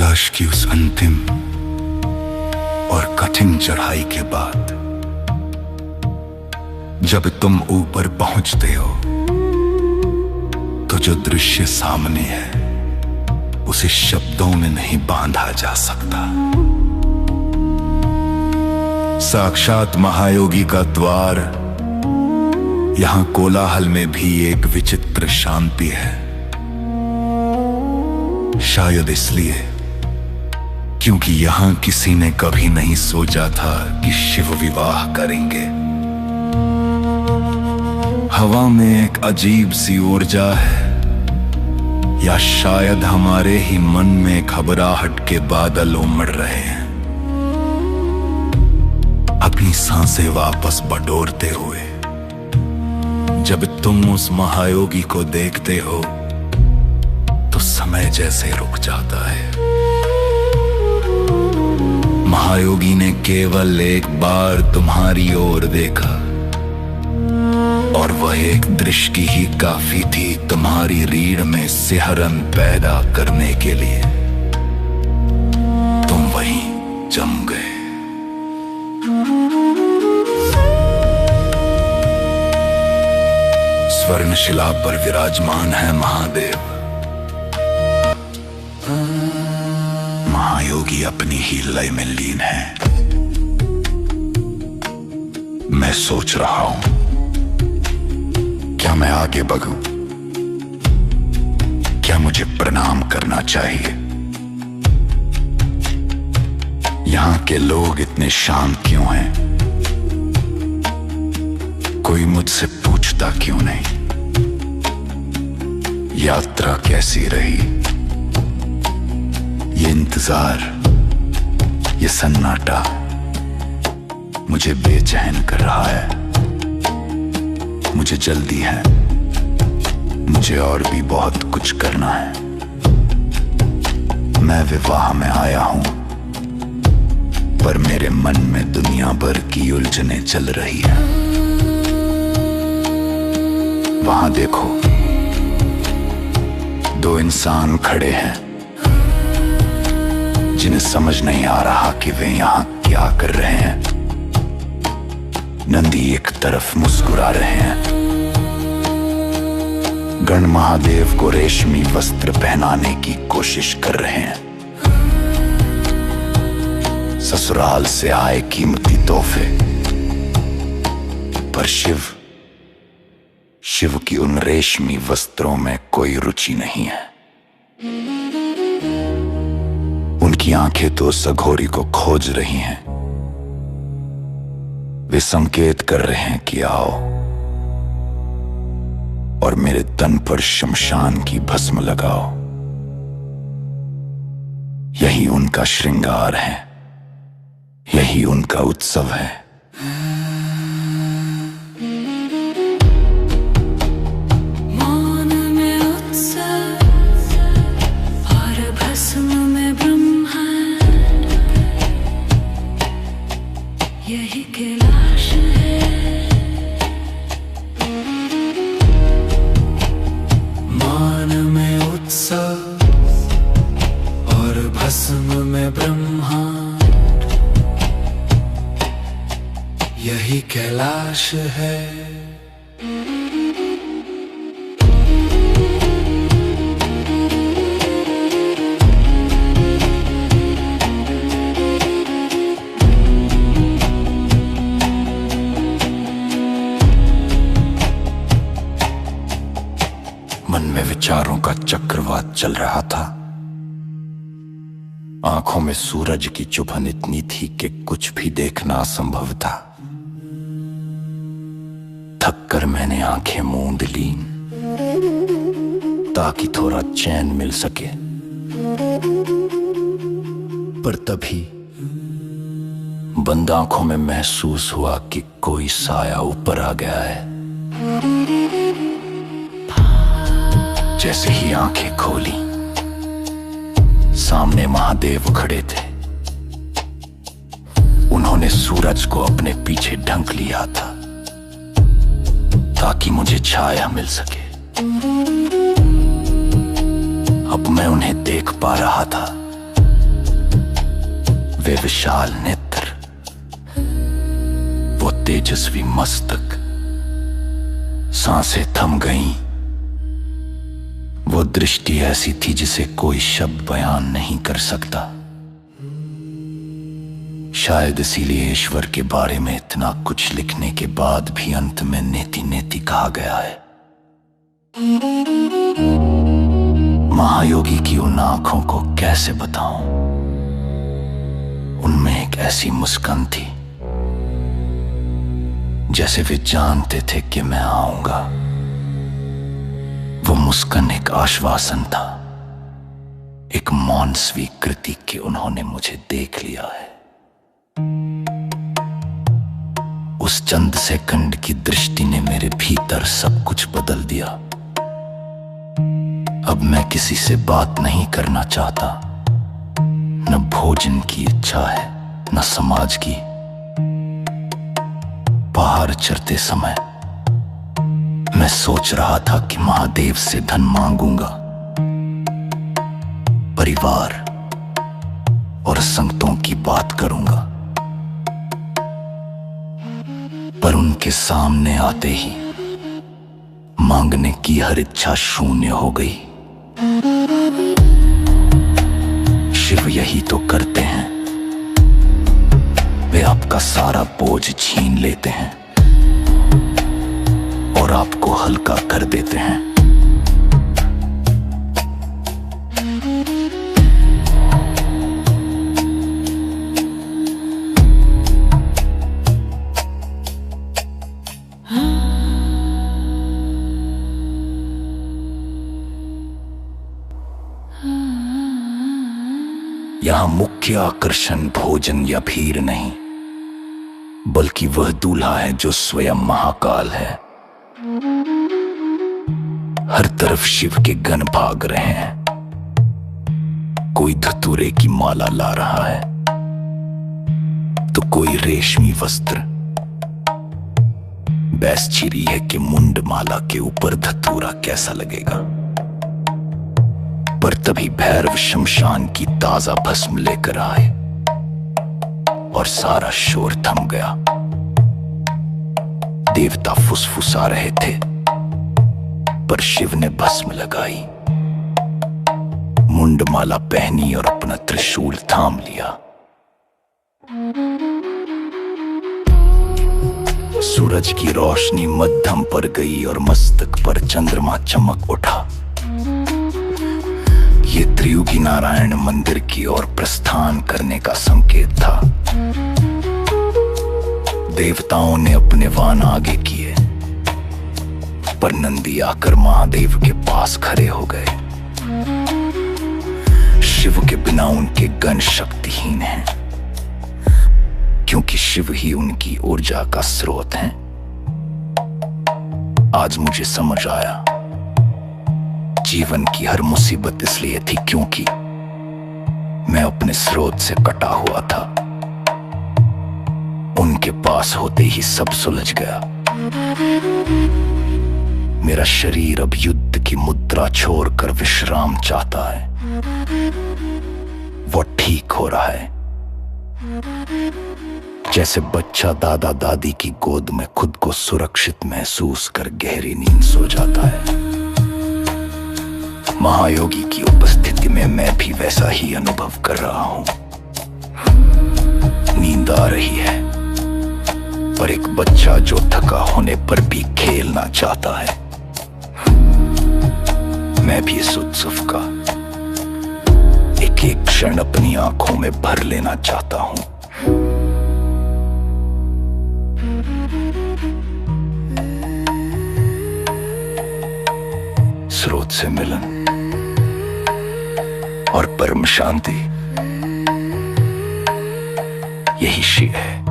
कैलाश की उस अंतिम और कठिन चढ़ाई के बाद जब तुम ऊपर पहुंचते हो तो जो दृश्य सामने है उसे शब्दों में नहीं बांधा जा सकता। साक्षात महायोगी का द्वार, यहां कोलाहल में भी एक विचित्र शांति है। शायद इसलिए क्योंकि यहां किसी ने कभी नहीं सोचा था कि शिव विवाह करेंगे। हवा में एक अजीब सी ऊर्जा है, या शायद हमारे ही मन में घबराहट के बादल उमड़ रहे हैं, अपनी सांसें वापस बटोरते हुए। जब तुम उस महायोगी को देखते हो तो समय जैसे रुक जाता है। महायोगी ने केवल एक बार तुम्हारी ओर देखा और वह एक दृष्टि ही काफी थी तुम्हारी रीढ़ में सिहरन पैदा करने के लिए। तुम वहीं जम गए। स्वर्णशिला पर विराजमान है महादेव। महायोगी अपनी ही लय में लीन है। मैं सोच रहा हूं, क्या मैं आगे बढ़ूं? क्या मुझे प्रणाम करना चाहिए? यहां के लोग इतने शांत क्यों हैं? कोई मुझसे पूछता क्यों नहीं? यात्रा कैसी रही? ये इंतजार, ये सन्नाटा मुझे बेचैन कर रहा है। मुझे जल्दी है, मुझे और भी बहुत कुछ करना है। मैं विवाह में आया हूं, पर मेरे मन में दुनिया भर की उलझनें चल रही हैं। वहां देखो, दो इंसान खड़े हैं जिन्हें समझ नहीं आ रहा कि वे यहां क्या कर रहे हैं। नंदी एक तरफ मुस्कुरा रहे हैं, गण महादेव को रेशमी वस्त्र पहनाने की कोशिश कर रहे हैं। ससुराल से आए कीमती तोहफे, पर शिव की उन रेशमी वस्त्रों में कोई रुचि नहीं है। उनकी आंखें तो उस अघोरी को खोज रही हैं। वे संकेत कर रहे हैं कि आओ और मेरे तन पर शमशान की भस्म लगाओ। यही उनका श्रृंगार है, यही उनका उत्सव है। यही कैलाश है, मान में उत्सव और भस्म में ब्रह्मांड। यही कैलाश है। मन में विचारों का चक्रवात चल रहा था। आंखों में सूरज की चुभन इतनी थी कि कुछ भी देखना असंभव था। थककर मैंने आंखें मूंद ली ताकि थोड़ा चैन मिल सके। पर तभी बंद आंखों में महसूस हुआ कि कोई साया ऊपर आ गया है। जैसे ही आंखें खोली, सामने महादेव खड़े थे। उन्होंने सूरज को अपने पीछे ढक लिया था ताकि मुझे छाया मिल सके। अब मैं उन्हें देख पा रहा था, वे विशाल नेत्र, वो तेजस्वी मस्तक, सांसें थम गईं। वो दृष्टि ऐसी थी जिसे कोई शब्द बयान नहीं कर सकता। शायद इसीलिए ईश्वर के बारे में इतना कुछ लिखने के बाद भी अंत में नेति नेति कहा गया है। महायोगी की उन आंखों को कैसे बताऊं? उनमें एक ऐसी मुस्कान थी जैसे वे जानते थे कि मैं आऊंगा। वो मुस्कान एक आश्वासन था, एक मौन स्वीकृति कि उन्होंने मुझे देख लिया है। उस चंद सेकंड की दृष्टि ने मेरे भीतर सब कुछ बदल दिया। अब मैं किसी से बात नहीं करना चाहता, न भोजन की इच्छा है न समाज की। बाहर चलते समय मैं सोच रहा था कि महादेव से धन मांगूंगा, परिवार और संगतों की बात करूंगा, पर उनके सामने आते ही मांगने की हर इच्छा शून्य हो गई। शिव यही तो करते हैं, वे आपका सारा बोझ छीन लेते हैं और आपको हल्का कर देते हैं। यहां मुख्य आकर्षण भोजन या भीड़ नहीं, बल्कि वह दूल्हा है जो स्वयं महाकाल है। हर तरफ शिव के गण भाग रहे हैं। कोई धतूरे की माला ला रहा है तो कोई रेशमी वस्त्र। बहस छिड़ी है कि मुंड माला के ऊपर धतूरा कैसा लगेगा, पर तभी भैरव शमशान की ताजा भस्म लेकर आए और सारा शोर थम गया। देवता फुसफुसा रहे थे, पर शिव ने भस्म लगाई, मुंडमाला पहनी और अपना त्रिशूल थाम लिया। सूरज की रोशनी मध्यम पर गई और मस्तक पर चंद्रमा चमक उठा। ये त्रियुगी नारायण मंदिर की ओर प्रस्थान करने का संकेत था। देवताओं ने अपने वाहन आगे किए, पर नंदी आकर महादेव के पास खड़े हो गए। शिव के बिना उनके गण शक्तिहीन हैं, क्योंकि शिव ही उनकी ऊर्जा का स्रोत हैं। आज मुझे समझ आया, जीवन की हर मुसीबत इसलिए थी क्योंकि मैं अपने स्रोत से कटा हुआ था। उनके पास होते ही सब सुलझ गया। मेरा शरीर अब युद्ध की मुद्रा छोड़कर विश्राम चाहता है। वो ठीक हो रहा है, जैसे बच्चा दादा दादी की गोद में खुद को सुरक्षित महसूस कर गहरी नींद सो जाता है। महायोगी की उपस्थिति में मैं भी वैसा ही अनुभव कर रहा हूं। नींद आ रही है, पर एक बच्चा जो थका होने पर भी खेलना चाहता है। मैं भी इस उत्सव का एक एक क्षण अपनी आंखों में भर लेना चाहता हूं। स्रोत से मिलन और परम शांति, यही शिव है।